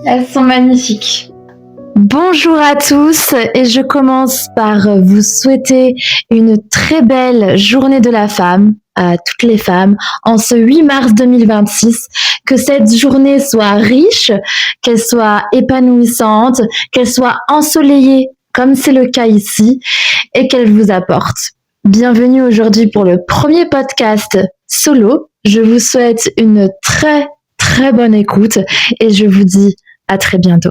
Elles sont magnifiques. Bonjour à tous et je commence par vous souhaiter une très belle journée de la femme à toutes les femmes en ce 8 mars 2026. Que cette journée soit riche, qu'elle soit épanouissante, qu'elle soit ensoleillée comme c'est le cas ici et qu'elle vous apporte. Bienvenue aujourd'hui pour le premier podcast solo. Je vous souhaite une très bonne écoute et je vous dis à très bientôt.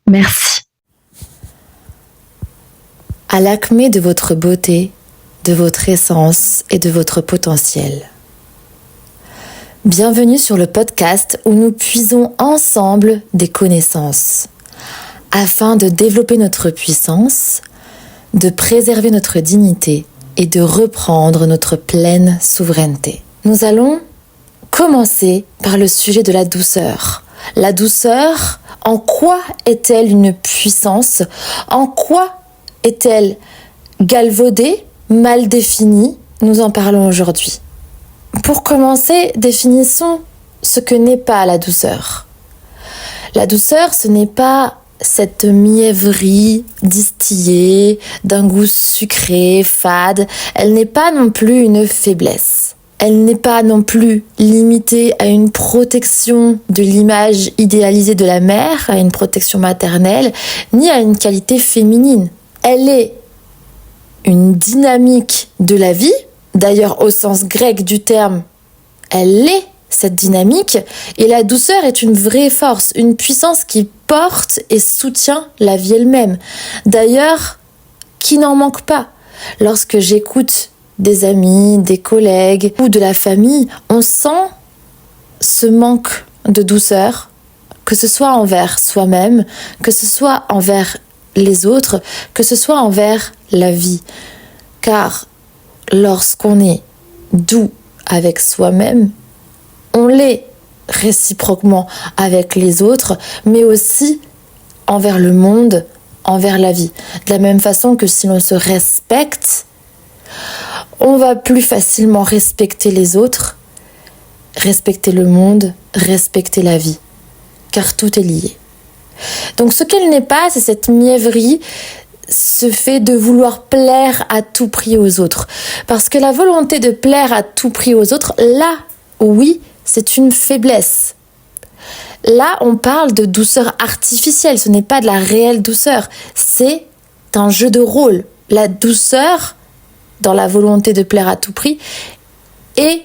Merci. À l'acmé de votre beauté, de votre essence et de votre potentiel. Bienvenue sur le podcast où nous puisons ensemble des connaissances afin de développer notre puissance, de préserver notre dignité et de reprendre notre pleine souveraineté. Nous allons commencer par le sujet de la douceur. La douceur, en quoi est-elle une puissance ? En quoi est-elle galvaudée, mal définie ? Nous en parlons aujourd'hui. Pour commencer, définissons ce que n'est pas la douceur. La douceur, ce n'est pas cette mièvrerie distillée d'un goût sucré, fade. Elle n'est pas non plus une faiblesse. Elle n'est pas non plus limitée à une protection de l'image idéalisée de la mère, à une protection maternelle, ni à une qualité féminine. Elle est une dynamique de la vie, d'ailleurs au sens grec du terme, elle est cette dynamique, et la douceur est une vraie force, une puissance qui porte et soutient la vie elle-même. D'ailleurs, qui n'en manque pas. Lorsque j'écoute des amis, des collègues ou de la famille, on sent ce manque de douceur, que ce soit envers soi-même, que ce soit envers les autres, que ce soit envers la vie. Car lorsqu'on est doux avec soi-même, on l'est réciproquement avec les autres, mais aussi envers le monde, envers la vie. De la même façon que si l'on se respecte, on va plus facilement respecter les autres, respecter le monde, respecter la vie, car tout est lié. Donc ce qu'elle n'est pas, c'est cette mièvrerie, ce fait de vouloir plaire à tout prix aux autres. Parce que la volonté de plaire à tout prix aux autres, là, oui, c'est une faiblesse. Là, on parle de douceur artificielle, ce n'est pas de la réelle douceur, c'est un jeu de rôle. La douceur, dans la volonté de plaire à tout prix, est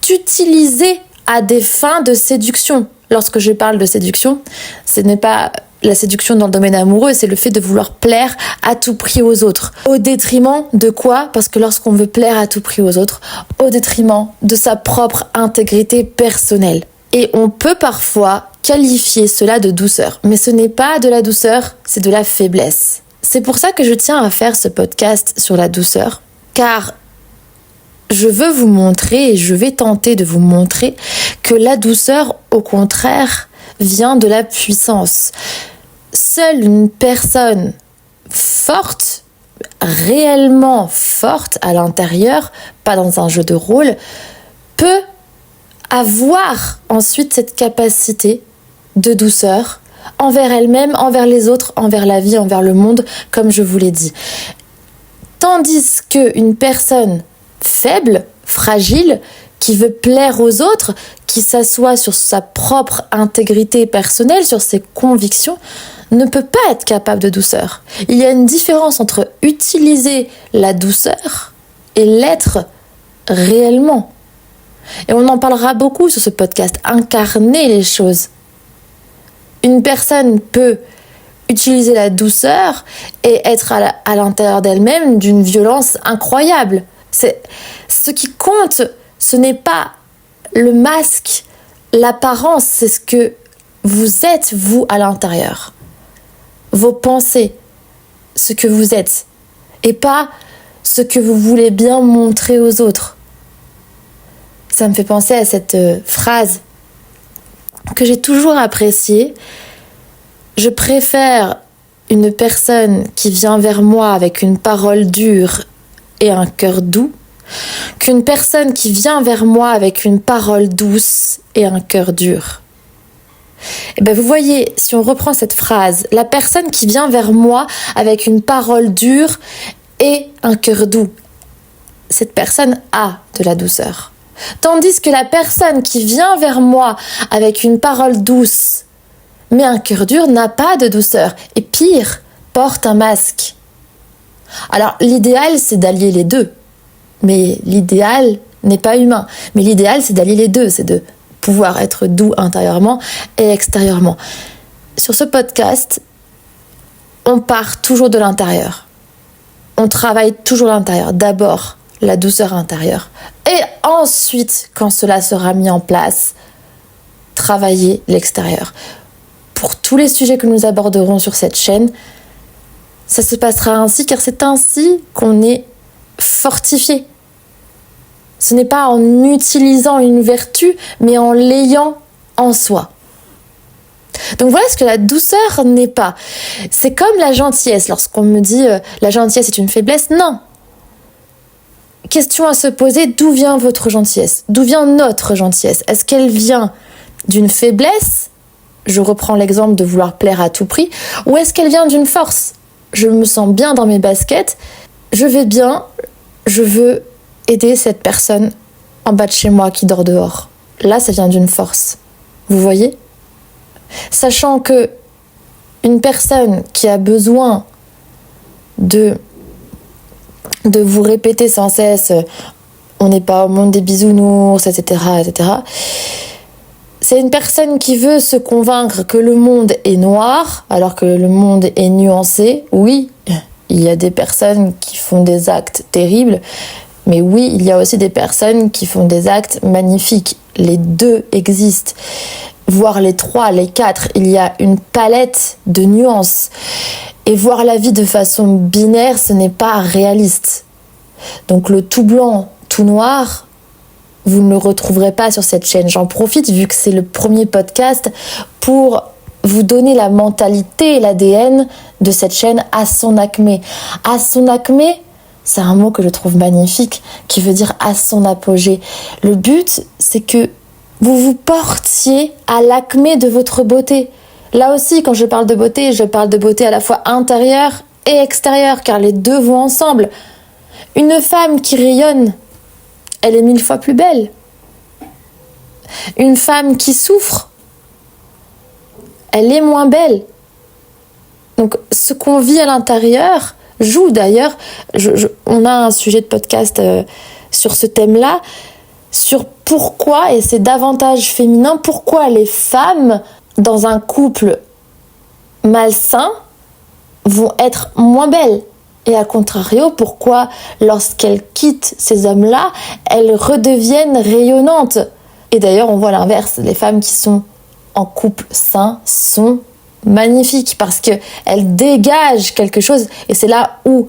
utilisée à des fins de séduction. Lorsque je parle de séduction, ce n'est pas la séduction dans le domaine amoureux, c'est le fait de vouloir plaire à tout prix aux autres. Au détriment de quoi ? Parce que lorsqu'on veut plaire à tout prix aux autres, au détriment de sa propre intégrité personnelle. Et on peut parfois qualifier cela de douceur. Mais ce n'est pas de la douceur, c'est de la faiblesse. C'est pour ça que je tiens à faire ce podcast sur la douceur. Car je veux vous montrer, et je vais tenter de vous montrer, que la douceur, au contraire, vient de la puissance. Seule une personne forte, réellement forte à l'intérieur, pas dans un jeu de rôle, peut avoir ensuite cette capacité de douceur envers elle-même, envers les autres, envers la vie, envers le monde, comme je vous l'ai dit. Tandis qu'une personne faible, fragile, qui veut plaire aux autres, qui s'assoit sur sa propre intégrité personnelle, sur ses convictions, ne peut pas être capable de douceur. Il y a une différence entre utiliser la douceur et l'être réellement. Et on en parlera beaucoup sur ce podcast, incarner les choses. Une personne peut utiliser la douceur et être à l'intérieur d'elle-même d'une violence incroyable. Ce qui compte, ce n'est pas le masque, l'apparence, c'est ce que vous êtes, vous, à l'intérieur. Vos pensées, ce que vous êtes, et pas ce que vous voulez bien montrer aux autres. Ça me fait penser à cette phrase que j'ai toujours appréciée. Je préfère une personne qui vient vers moi avec une parole dure et un cœur doux qu'une personne qui vient vers moi avec une parole douce et un cœur dur. Et ben vous voyez, si on reprend cette phrase, la personne qui vient vers moi avec une parole dure et un cœur doux, cette personne a de la douceur. Tandis que la personne qui vient vers moi avec une parole douce mais un cœur dur n'a pas de douceur et pire, porte un masque. Alors l'idéal c'est d'allier les deux, mais l'idéal n'est pas humain. Mais l'idéal c'est d'allier les deux, c'est de pouvoir être doux intérieurement et extérieurement. Sur ce podcast, on part toujours de l'intérieur. On travaille toujours l'intérieur. D'abord, la douceur intérieure. Et ensuite, quand cela sera mis en place, travailler l'extérieur. Pour tous les sujets que nous aborderons sur cette chaîne, ça se passera ainsi, car c'est ainsi qu'on est fortifié. Ce n'est pas en utilisant une vertu, mais en l'ayant en soi. Donc voilà ce que la douceur n'est pas. C'est comme la gentillesse. Lorsqu'on me dit la gentillesse est une faiblesse, non. Question à se poser, d'où vient votre gentillesse? D'où vient notre gentillesse? Est-ce qu'elle vient d'une faiblesse? Je reprends l'exemple de vouloir plaire à tout prix. Ou est-ce qu'elle vient d'une force? Je me sens bien dans mes baskets, je vais bien, je veux aider cette personne en bas de chez moi qui dort dehors. Là, ça vient d'une force. Vous voyez? Sachant que une personne qui a besoin de vous répéter sans cesse on n'est pas au monde des bisounours, etc., etc., c'est une personne qui veut se convaincre que le monde est noir alors que le monde est nuancé. Oui, il y a des personnes qui font des actes terribles, mais oui, il y a aussi des personnes qui font des actes magnifiques. Les deux existent, voire les trois, les quatre. Il y a une palette de nuances. Et voir la vie de façon binaire, ce n'est pas réaliste. Donc le tout blanc, tout noir, vous ne le retrouverez pas sur cette chaîne. J'en profite, vu que c'est le premier podcast, pour vous donner la mentalité et l'ADN de cette chaîne à son acmé. À son acmé, c'est un mot que je trouve magnifique, qui veut dire à son apogée. Le but, c'est que vous vous portiez à l'acmé de votre beauté. Là aussi, quand je parle de beauté à la fois intérieure et extérieure, car les deux vont ensemble. Une femme qui rayonne, elle est 1000 fois plus belle. Une femme qui souffre, elle est moins belle. Donc, ce qu'on vit à l'intérieur joue d'ailleurs. On a un sujet de podcast sur ce thème-là, sur pourquoi, et c'est davantage féminin, pourquoi les femmes dans un couple malsain vont être moins belles. Et à contrario, pourquoi lorsqu'elles quittent ces hommes-là, elles redeviennent rayonnantes. Et d'ailleurs, on voit l'inverse. Les femmes qui sont en couple sain sont magnifiques parce qu'elles dégagent quelque chose. Et c'est là où,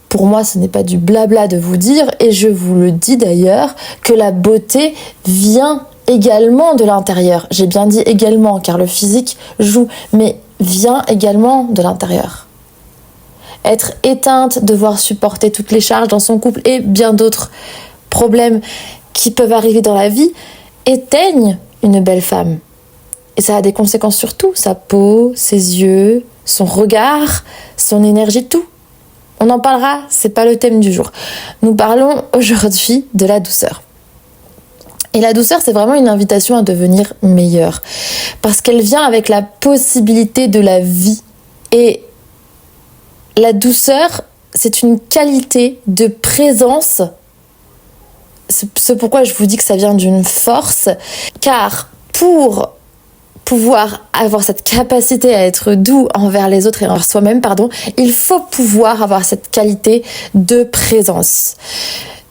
pour moi, ce n'est pas du blabla de vous dire, et je vous le dis d'ailleurs, que la beauté vient également de l'intérieur. J'ai bien dit également, car le physique joue, mais vient également de l'intérieur. Être éteinte, devoir supporter toutes les charges dans son couple et bien d'autres problèmes qui peuvent arriver dans la vie, éteignent une belle femme. Et ça a des conséquences sur tout, sa peau, ses yeux, son regard, son énergie, tout. On en parlera, c'est pas le thème du jour. Nous parlons aujourd'hui de la douceur. Et la douceur, c'est vraiment une invitation à devenir meilleure. Parce qu'elle vient avec la possibilité de la vie. Et la douceur, c'est une qualité de présence. C'est pourquoi je vous dis que ça vient d'une force. Car pour pouvoir avoir cette capacité à être doux envers les autres et envers soi-même, il faut pouvoir avoir cette qualité de présence.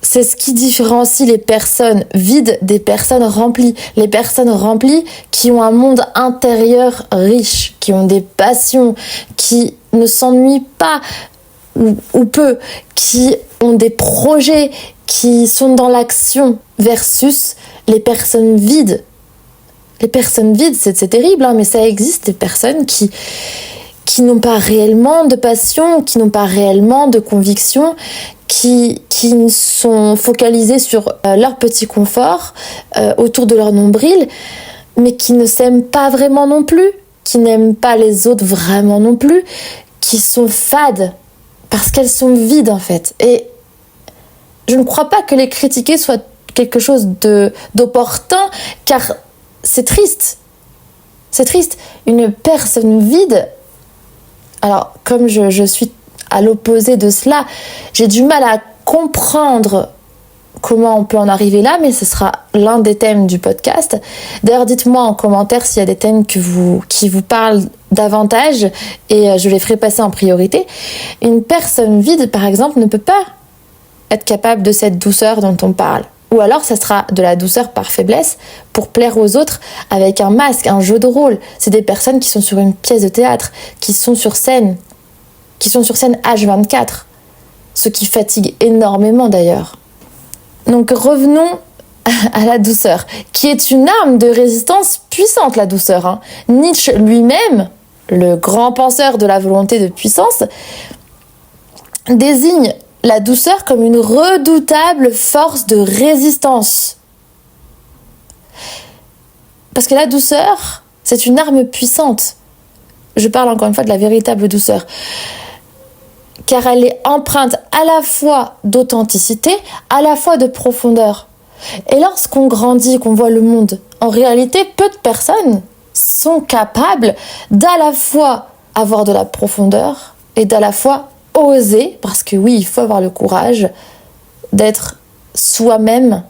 C'est ce qui différencie les personnes vides des personnes remplies. Les personnes remplies qui ont un monde intérieur riche, qui ont des passions, qui ne s'ennuient pas ou peu, qui ont des projets, qui sont dans l'action, versus les personnes vides. Les personnes vides, c'est terrible, mais ça existe, des personnes qui n'ont pas réellement de passion, qui n'ont pas réellement de conviction, qui sont focalisées sur leur petit confort, autour de leur nombril, mais qui ne s'aiment pas vraiment non plus, qui n'aiment pas les autres vraiment non plus, qui sont fades, parce qu'elles sont vides en fait. Et je ne crois pas que les critiquer soit quelque chose d'opportun, car c'est triste. C'est triste. Une personne vide, alors comme je suis à l'opposé de cela, j'ai du mal à comprendre comment on peut en arriver là, mais ce sera l'un des thèmes du podcast. D'ailleurs, dites-moi en commentaire s'il y a des thèmes qui vous parlent davantage et je les ferai passer en priorité. Une personne vide, par exemple, ne peut pas être capable de cette douceur dont on parle. Ou alors, ça sera de la douceur par faiblesse pour plaire aux autres avec un masque, un jeu de rôle. C'est des personnes qui sont sur une pièce de théâtre, qui sont sur scène H24, ce qui fatigue énormément d'ailleurs. Donc revenons à la douceur, qui est une arme de résistance puissante, la douceur, hein. Nietzsche lui-même, le grand penseur de la volonté de puissance, désigne la douceur comme une redoutable force de résistance. Parce que la douceur, c'est une arme puissante. Je parle encore une fois de la véritable douceur. Car elle est empreinte à la fois d'authenticité, à la fois de profondeur. Et lorsqu'on grandit, qu'on voit le monde, en réalité, peu de personnes sont capables d'à la fois avoir de la profondeur et d'à la fois oser, parce que oui, il faut avoir le courage d'être soi-même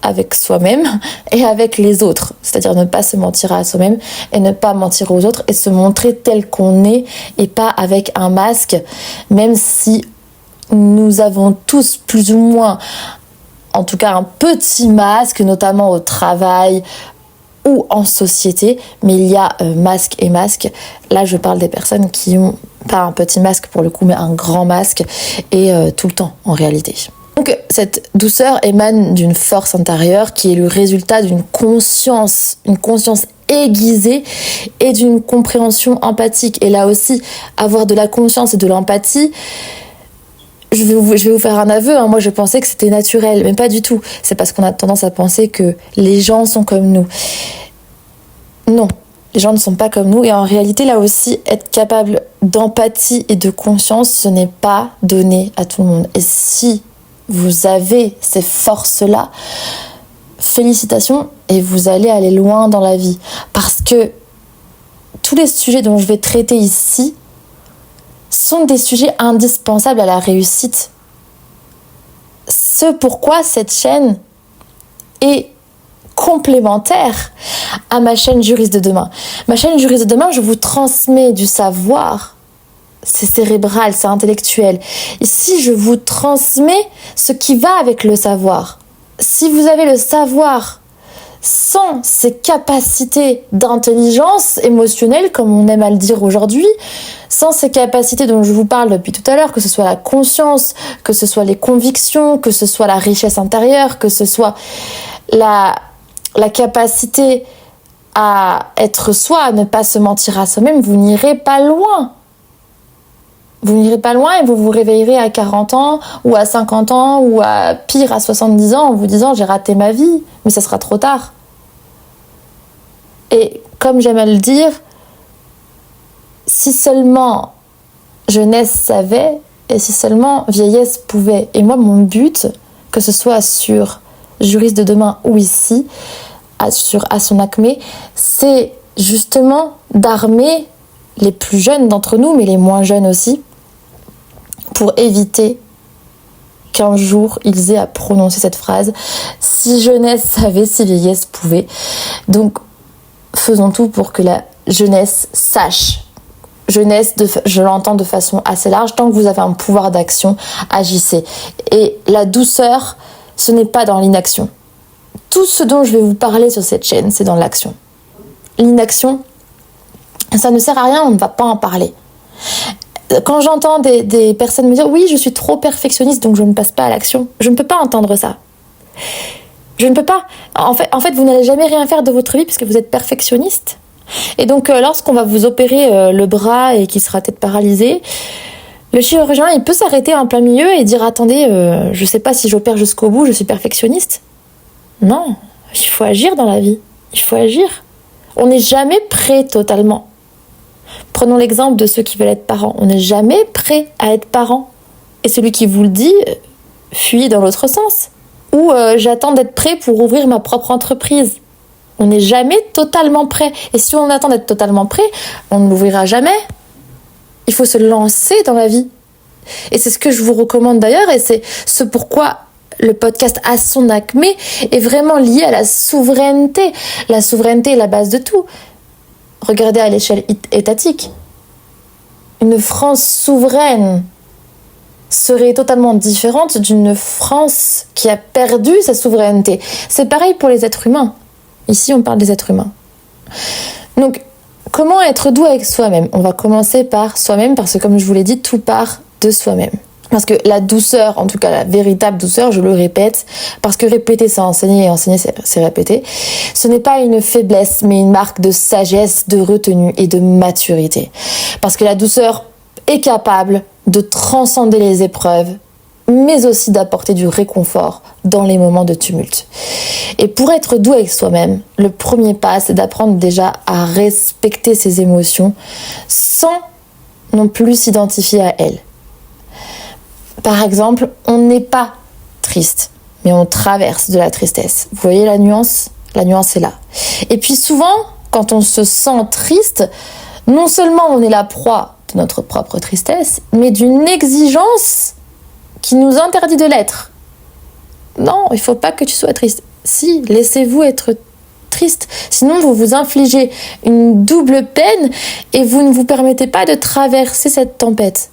avec soi-même et avec les autres, c'est-à-dire ne pas se mentir à soi-même et ne pas mentir aux autres et se montrer tel qu'on est et pas avec un masque, même si nous avons tous plus ou moins, en tout cas un petit masque, notamment au travail ou en société, mais il y a masque et masque. Là, je parle des personnes qui ont pas un petit masque pour le coup, mais un grand masque et tout le temps en réalité. Donc cette douceur émane d'une force intérieure qui est le résultat d'une conscience aiguisée et d'une compréhension empathique. Et là aussi, avoir de la conscience et de l'empathie, je vais vous faire un aveu, hein. Moi je pensais que c'était naturel, mais pas du tout. C'est parce qu'on a tendance à penser que les gens sont comme nous. Non, les gens ne sont pas comme nous, et en réalité là aussi, être capable d'empathie et de conscience, ce n'est pas donné à tout le monde. Et si vous avez ces forces-là, félicitations, et vous allez aller loin dans la vie. Parce que tous les sujets dont je vais traiter ici sont des sujets indispensables à la réussite. Ce pourquoi cette chaîne est complémentaire à ma chaîne Juriste de demain. Ma chaîne Juriste de demain, je vous transmets du savoir. C'est cérébral, c'est intellectuel. Ici, je vous transmets ce qui va avec le savoir. Si vous avez le savoir sans ces capacités d'intelligence émotionnelle, comme on aime à le dire aujourd'hui, sans ces capacités dont je vous parle depuis tout à l'heure, que ce soit la conscience, que ce soit les convictions, que ce soit la richesse intérieure, que ce soit la capacité à être soi, à ne pas se mentir à soi-même, vous n'irez pas loin. Vous n'irez pas loin et vous vous réveillerez à 40 ans ou à 50 ans ou à pire à 70 ans en vous disant j'ai raté ma vie, mais ça sera trop tard. Et comme j'aime à le dire, si seulement jeunesse savait et si seulement vieillesse pouvait. Et moi mon but, que ce soit sur Juriste de demain ou ici, à son acmé, c'est justement d'armer les plus jeunes d'entre nous, mais les moins jeunes aussi, pour éviter qu'un jour ils aient à prononcer cette phrase « Si jeunesse savait, si vieillesse pouvait ». Donc faisons tout pour que la jeunesse sache. Jeunesse, je l'entends de façon assez large, tant que vous avez un pouvoir d'action, agissez. Et la douceur, ce n'est pas dans l'inaction. Tout ce dont je vais vous parler sur cette chaîne, c'est dans l'action. L'inaction, ça ne sert à rien, on ne va pas en parler. Quand j'entends des personnes me dire « Oui, je suis trop perfectionniste, donc je ne passe pas à l'action », je ne peux pas entendre ça. Je ne peux pas. En fait, vous n'allez jamais rien faire de votre vie puisque vous êtes perfectionniste. Et donc, lorsqu'on va vous opérer le bras et qu'il sera peut-être paralysé, le chirurgien, il peut s'arrêter en plein milieu et dire « Attendez, je ne sais pas si j'opère jusqu'au bout, je suis perfectionniste ». Non, il faut agir dans la vie. il faut agir. On n'est jamais prêt totalement. Prenons l'exemple de ceux qui veulent être parents. On n'est jamais prêt à être parent. Et celui qui vous le dit, fuit dans l'autre sens. Ou j'attends d'être prêt pour ouvrir ma propre entreprise. On n'est jamais totalement prêt. Et si on attend d'être totalement prêt, on ne l'ouvrira jamais. Il faut se lancer dans la vie. Et c'est ce que je vous recommande d'ailleurs, et c'est ce pourquoi le podcast à son acmé est vraiment lié à la souveraineté. La souveraineté est la base de tout. Regardez à l'échelle étatique. Une France souveraine serait totalement différente d'une France qui a perdu sa souveraineté. C'est pareil pour les êtres humains. Ici, on parle des êtres humains. Donc, comment être doux avec soi-même ? On va commencer par soi-même parce que, comme je vous l'ai dit, tout part de soi-même. Parce que la douceur, en tout cas la véritable douceur, je le répète, parce que répéter c'est enseigner et enseigner c'est répéter, ce n'est pas une faiblesse mais une marque de sagesse, de retenue et de maturité. Parce que la douceur est capable de transcender les épreuves, mais aussi d'apporter du réconfort dans les moments de tumulte. Et pour être doux avec soi-même, le premier pas, c'est d'apprendre déjà à respecter ses émotions sans non plus s'identifier à elles. Par exemple, on n'est pas triste, mais on traverse de la tristesse. Vous voyez la nuance ? La nuance est là. Et puis souvent, quand on se sent triste, non seulement on est la proie de notre propre tristesse, mais d'une exigence qui nous interdit de l'être. Non, il ne faut pas que tu sois triste. Si, laissez-vous être triste. Sinon, vous vous infligez une double peine et vous ne vous permettez pas de traverser cette tempête.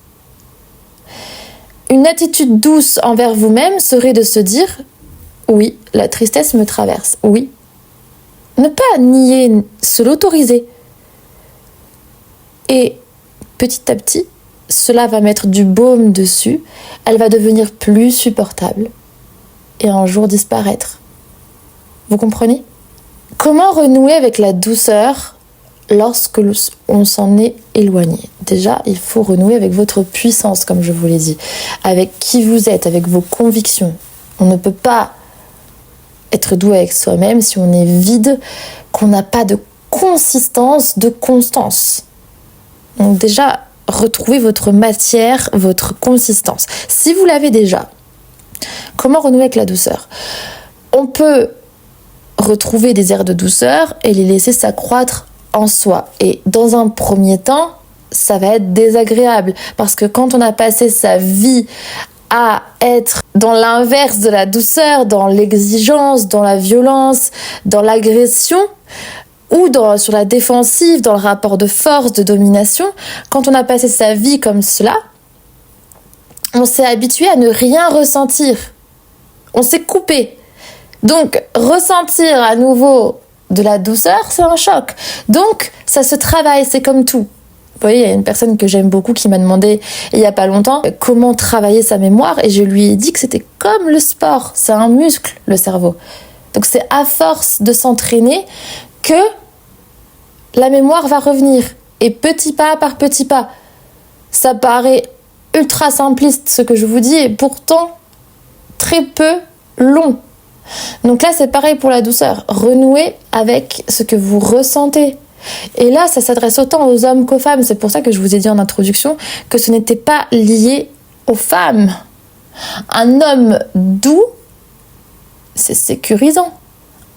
Une attitude douce envers vous-même serait de se dire « Oui, la tristesse me traverse. Oui. » Ne pas nier, se l'autoriser. Et petit à petit, cela va mettre du baume dessus. Elle va devenir plus supportable. Et un jour disparaître. Vous comprenez ? Comment renouer avec la douceur lorsque on s'en est éloigné ? Déjà, il faut renouer avec votre puissance, comme je vous l'ai dit, avec qui vous êtes, avec vos convictions. On ne peut pas être doux avec soi-même si on est vide, qu'on n'a pas de consistance, de constance. Donc déjà, retrouvez votre matière, votre consistance. Si vous l'avez déjà, comment renouer avec la douceur ? On peut retrouver des airs de douceur et les laisser s'accroître en soi. Et dans un premier temps, ça va être désagréable parce que quand on a passé sa vie à être dans l'inverse de la douceur, dans l'exigence, dans la violence, dans l'agression ou sur la défensive, dans le rapport de force, de domination, quand on a passé sa vie comme cela, on s'est habitué à ne rien ressentir. On s'est coupé. Donc, ressentir à nouveau de la douceur, c'est un choc. Donc, ça se travaille, c'est comme tout. Vous voyez, il y a une personne que j'aime beaucoup qui m'a demandé, il n'y a pas longtemps, comment travailler sa mémoire, et je lui ai dit que c'était comme le sport, c'est un muscle, le cerveau. Donc, c'est à force de s'entraîner que la mémoire va revenir, et petit pas par petit pas. Ça paraît ultra simpliste ce que je vous dis, et pourtant très peu long. Donc là, c'est pareil pour la douceur. Renouer avec ce que vous ressentez. Et là, ça s'adresse autant aux hommes qu'aux femmes. C'est pour ça que je vous ai dit en introduction que ce n'était pas lié aux femmes. Un homme doux, c'est sécurisant.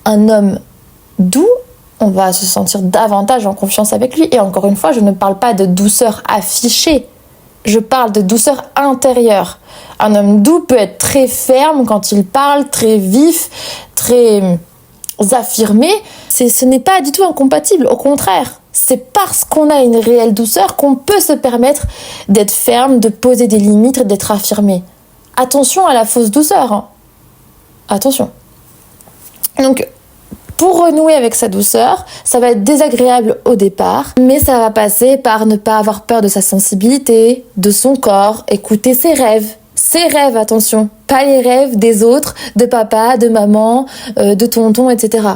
Un homme doux, on va se sentir davantage en confiance avec lui. Et encore une fois, je ne parle pas de douceur affichée. Je parle de douceur intérieure. Un homme doux peut être très ferme quand il parle, très vif, très affirmé. Ce n'est pas du tout incompatible, au contraire. C'est parce qu'on a une réelle douceur qu'on peut se permettre d'être ferme, de poser des limites, d'être affirmé. Attention à la fausse douceur. Hein. Attention. Donc, pour renouer avec sa douceur, ça va être désagréable au départ, mais ça va passer par ne pas avoir peur de sa sensibilité, de son corps, écouter ses rêves. Ses rêves, attention, pas les rêves des autres, de papa, de maman, de tonton, etc.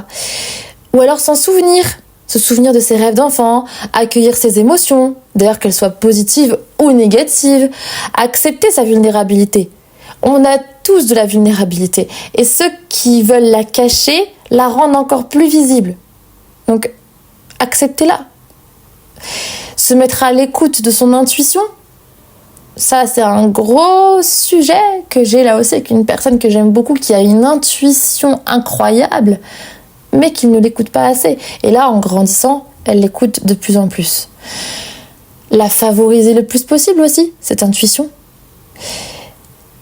Ou alors s'en souvenir, se souvenir de ses rêves d'enfant, accueillir ses émotions, d'ailleurs qu'elles soient positives ou négatives, accepter sa vulnérabilité. On a tous de la vulnérabilité, et ceux qui veulent la cacher la rendent encore plus visible. Donc, acceptez-la. Se mettre à l'écoute de son intuition, ça, c'est un gros sujet que j'ai là aussi avec une personne que j'aime beaucoup, qui a une intuition incroyable, mais qui ne l'écoute pas assez. Et là, en grandissant, elle l'écoute de plus en plus. La favoriser le plus possible aussi, cette intuition.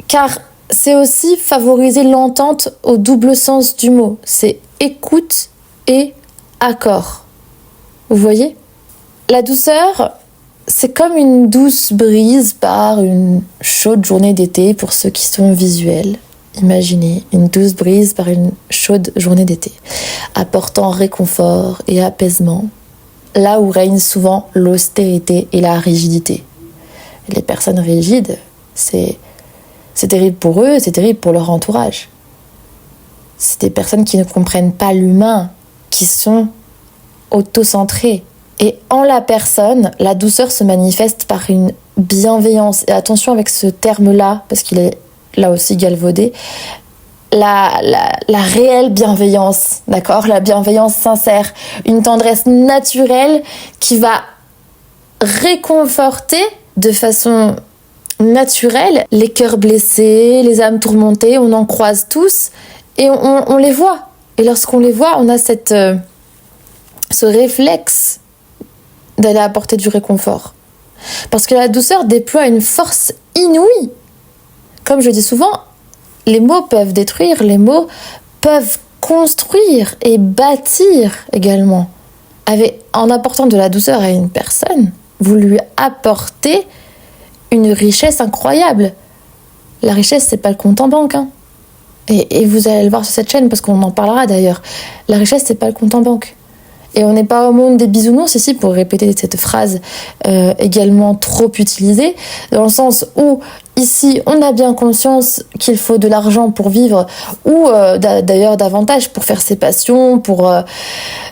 Car c'est aussi favoriser l'entente au double sens du mot. C'est écoute et accord. Vous voyez ? La douceur, c'est comme une douce brise par une chaude journée d'été pour ceux qui sont visuels. Imaginez une douce brise par une chaude journée d'été, apportant réconfort et apaisement, là où règne souvent l'austérité et la rigidité. Les personnes rigides, c'est terrible pour eux, c'est terrible pour leur entourage. C'est des personnes qui ne comprennent pas l'humain, qui sont autocentrées. Et en la personne, la douceur se manifeste par une bienveillance. Et attention avec ce terme-là, parce qu'il est là aussi galvaudé. La réelle bienveillance, d'accord ? La bienveillance sincère. Une tendresse naturelle qui va réconforter de façon naturelle les cœurs blessés, les âmes tourmentées. On en croise tous et on les voit. Et lorsqu'on les voit, on a ce réflexe d'aller apporter du réconfort. Parce que la douceur déploie une force inouïe. Comme je dis souvent, les mots peuvent détruire, les mots peuvent construire et bâtir également. En apportant de la douceur à une personne, vous lui apportez une richesse incroyable. La richesse, c'est pas le compte en banque. Hein. Et vous allez le voir sur cette chaîne, parce qu'on en parlera d'ailleurs. La richesse, c'est pas le compte en banque. Et on n'est pas au monde des bisounours ici, pour répéter cette phrase également trop utilisée, dans le sens où ici on a bien conscience qu'il faut de l'argent pour vivre, ou d'ailleurs davantage pour faire ses passions, pour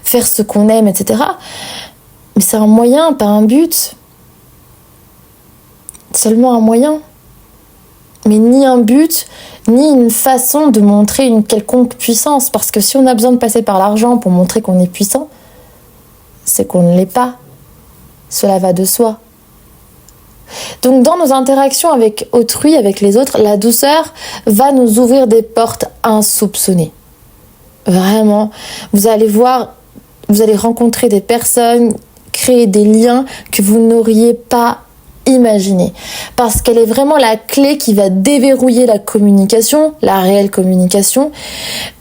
faire ce qu'on aime, etc. Mais c'est un moyen, pas un but. Seulement un moyen. Mais ni un but, ni une façon de montrer une quelconque puissance. Parce que si on a besoin de passer par l'argent pour montrer qu'on est puissant, c'est qu'on ne l'est pas. Cela va de soi. Donc dans nos interactions avec autrui, avec les autres, la douceur va nous ouvrir des portes insoupçonnées. Vraiment, vous allez voir, vous allez rencontrer des personnes, créer des liens que vous n'auriez pas imaginés. Parce qu'elle est vraiment la clé qui va déverrouiller la communication, la réelle communication,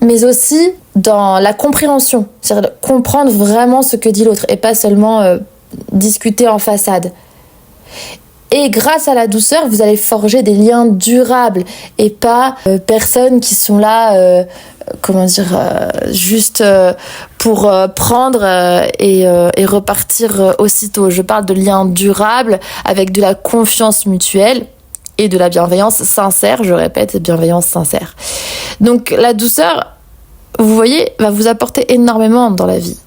mais aussi dans la compréhension, c'est-à-dire comprendre vraiment ce que dit l'autre et pas seulement discuter en façade. Et grâce à la douceur, vous allez forger des liens durables et pas personnes qui sont là, juste pour prendre et repartir aussitôt. Je parle de liens durables avec de la confiance mutuelle et de la bienveillance sincère, je répète, bienveillance sincère. Donc la douceur, vous voyez, va vous apporter énormément dans la vie.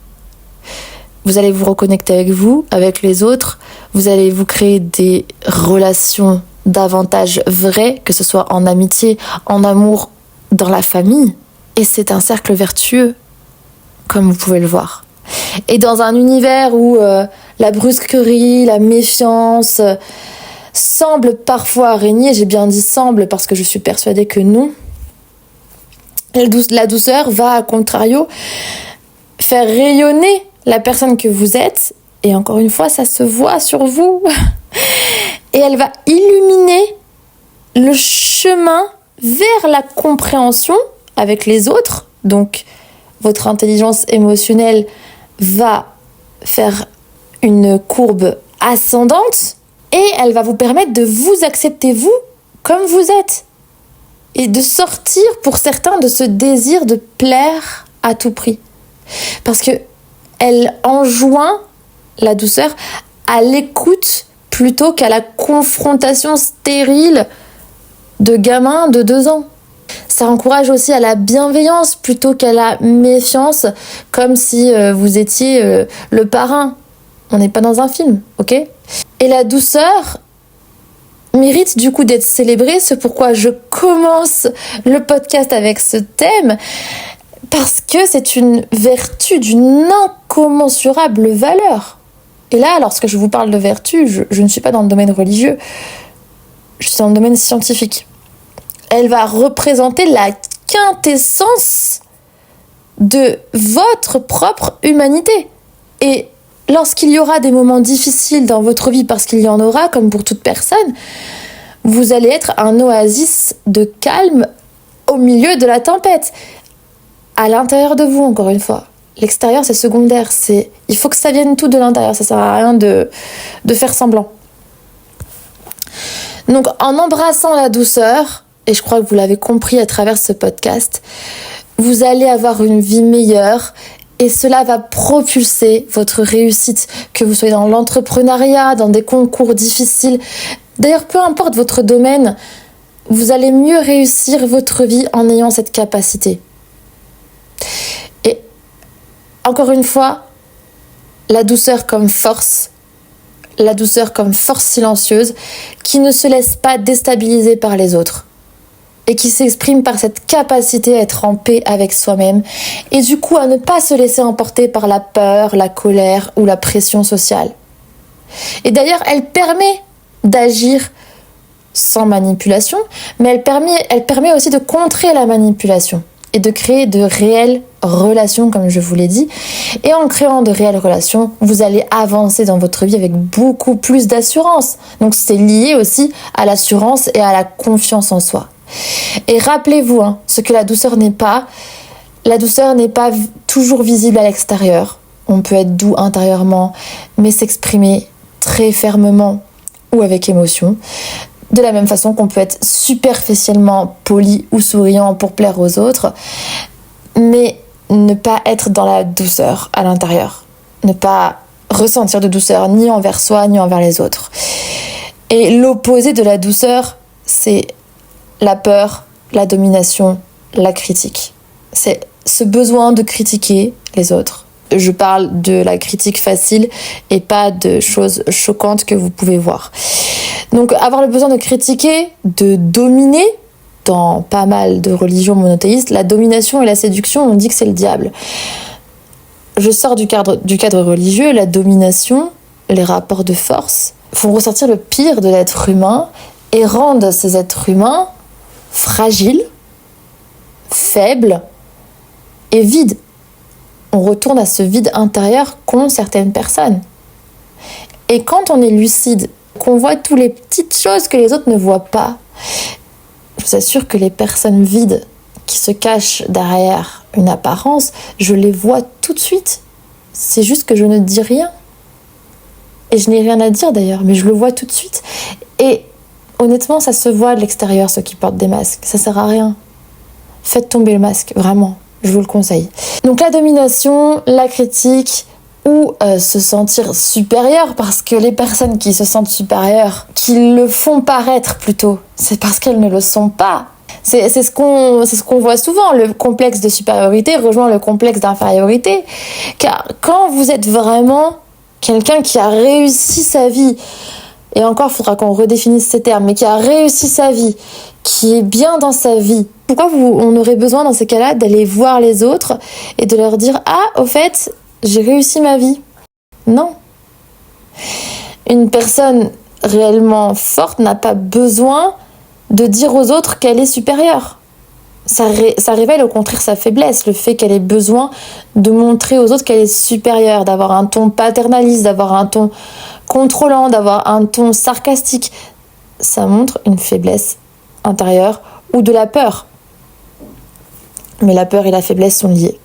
Vous allez vous reconnecter avec vous, avec les autres. Vous allez vous créer des relations davantage vraies, que ce soit en amitié, en amour, dans la famille. Et c'est un cercle vertueux, comme vous pouvez le voir. Et dans un univers où la brusquerie, la méfiance semblent parfois régner, j'ai bien dit semble parce que je suis persuadée que non, la douceur va, à contrario, faire rayonner la personne que vous êtes, et encore une fois, ça se voit sur vous, et elle va illuminer le chemin vers la compréhension avec les autres. Donc, votre intelligence émotionnelle va faire une courbe ascendante, et elle va vous permettre de vous accepter, vous, comme vous êtes. Et de sortir, pour certains, de ce désir de plaire à tout prix. Parce que elle enjoint, la douceur, à l'écoute plutôt qu'à la confrontation stérile de gamins de 2 ans. Ça encourage aussi à la bienveillance plutôt qu'à la méfiance, comme si vous étiez le parrain. On n'est pas dans un film, ok ? Et la douceur mérite du coup d'être célébrée, c'est pourquoi je commence le podcast avec ce thème, Parce que c'est une vertu d'une incommensurable valeur. Et là, lorsque je vous parle de vertu, je ne suis pas dans le domaine religieux, je suis dans le domaine scientifique. Elle va représenter la quintessence de votre propre humanité. Et lorsqu'il y aura des moments difficiles dans votre vie, parce qu'il y en aura, comme pour toute personne, vous allez être un oasis de calme au milieu de la tempête. À l'intérieur de vous, encore une fois. L'extérieur, c'est secondaire. Il faut que ça vienne tout de l'intérieur. Ça sert à rien de faire semblant. Donc, en embrassant la douceur, et je crois que vous l'avez compris à travers ce podcast, vous allez avoir une vie meilleure et cela va propulser votre réussite, que vous soyez dans l'entrepreneuriat, dans des concours difficiles. D'ailleurs, peu importe votre domaine, vous allez mieux réussir votre vie en ayant cette capacité. Et encore une fois, la douceur comme force silencieuse qui ne se laisse pas déstabiliser par les autres et qui s'exprime par cette capacité à être en paix avec soi-même et du coup à ne pas se laisser emporter par la peur, la colère ou la pression sociale. Et d'ailleurs, elle permet d'agir sans manipulation, mais elle permet aussi de contrer la manipulation et de créer de réelles relations, comme je vous l'ai dit. Et en créant de réelles relations, vous allez avancer dans votre vie avec beaucoup plus d'assurance. Donc c'est lié aussi à l'assurance et à la confiance en soi. Et rappelez-vous, ce que la douceur n'est pas toujours visible à l'extérieur. On peut être doux intérieurement, mais s'exprimer très fermement ou avec émotion. De la même façon qu'on peut être superficiellement poli ou souriant pour plaire aux autres, mais ne pas être dans la douceur à l'intérieur. Ne pas ressentir de douceur ni envers soi ni envers les autres. Et l'opposé de la douceur, c'est la peur, la domination, la critique. C'est ce besoin de critiquer les autres. Je parle de la critique facile et pas de choses choquantes que vous pouvez voir. Donc avoir le besoin de critiquer, de dominer, dans pas mal de religions monothéistes, la domination et la séduction, on dit que c'est le diable. Je sors du cadre religieux, la domination, les rapports de force font ressortir le pire de l'être humain et rendent ces êtres humains fragiles, faibles et vides. On retourne à ce vide intérieur qu'ont certaines personnes. Et quand on est lucide, qu'on voit toutes les petites choses que les autres ne voient pas, je vous assure que les personnes vides qui se cachent derrière une apparence, je les vois tout de suite. C'est juste que je ne dis rien. Et je n'ai rien à dire d'ailleurs, mais je le vois tout de suite. Et honnêtement, ça se voit de l'extérieur, ceux qui portent des masques. Ça sert à rien. Faites tomber le masque, vraiment. Je vous le conseille. Donc la domination, la critique ou se sentir supérieur, parce que les personnes qui se sentent supérieures, qui le font paraître plutôt, c'est parce qu'elles ne le sont pas. C'est ce qu'on voit souvent. Le complexe de supériorité rejoint le complexe d'infériorité. Car quand vous êtes vraiment quelqu'un qui a réussi sa vie, et encore, il faudra qu'on redéfinisse ces termes, mais qui a réussi sa vie, qui est bien dans sa vie, pourquoi on aurait besoin dans ces cas-là d'aller voir les autres et de leur dire « Ah, au fait, j'ai réussi ma vie ». Non. Une personne réellement forte n'a pas besoin de dire aux autres qu'elle est supérieure. Ça révèle au contraire sa faiblesse, le fait qu'elle ait besoin de montrer aux autres qu'elle est supérieure, d'avoir un ton paternaliste, d'avoir un ton contrôlant, d'avoir un ton sarcastique. Ça montre une faiblesse intérieure ou de la peur. Mais la peur et la faiblesse sont liées.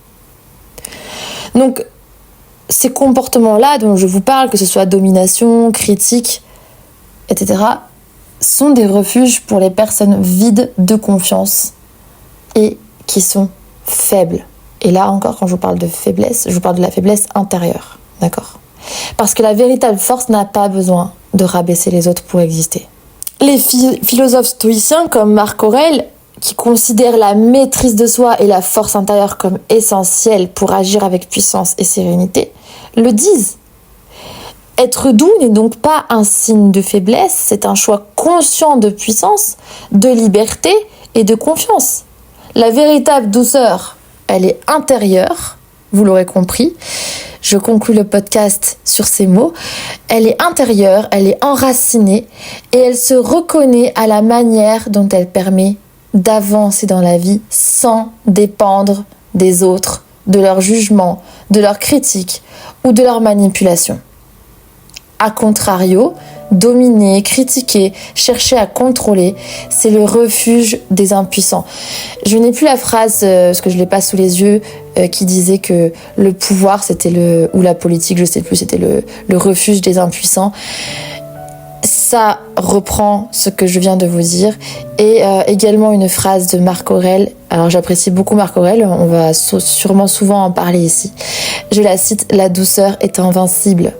Donc, ces comportements-là dont je vous parle, que ce soit domination, critique, etc., sont des refuges pour les personnes vides de confiance et qui sont faibles. Et là encore, quand je vous parle de faiblesse, je vous parle de la faiblesse intérieure. D'accord ? Parce que la véritable force n'a pas besoin de rabaisser les autres pour exister. Les philosophes stoïciens comme Marc Aurèle, qui considèrent la maîtrise de soi et la force intérieure comme essentielles pour agir avec puissance et sérénité, le disent. Être doux n'est donc pas un signe de faiblesse, c'est un choix conscient de puissance, de liberté et de confiance. La véritable douceur elle est intérieure, vous l'aurez compris. Je conclus le podcast sur ces mots. Elle est intérieure, elle est enracinée et elle se reconnaît à la manière dont elle permet d'avancer dans la vie sans dépendre des autres, de leur jugement, de leurs critiques ou de leur manipulation. A contrario, dominer, critiquer, chercher à contrôler, c'est le refuge des impuissants. Je n'ai plus la phrase, parce que je l'ai pas sous les yeux, qui disait que le pouvoir, ou la politique, je sais plus, c'était le refuge des impuissants. Ça reprend ce que je viens de vous dire. Et également une phrase de Marc Aurèle. Alors j'apprécie beaucoup Marc Aurèle, on va sûrement souvent en parler ici. Je la cite, « La douceur est invincible ».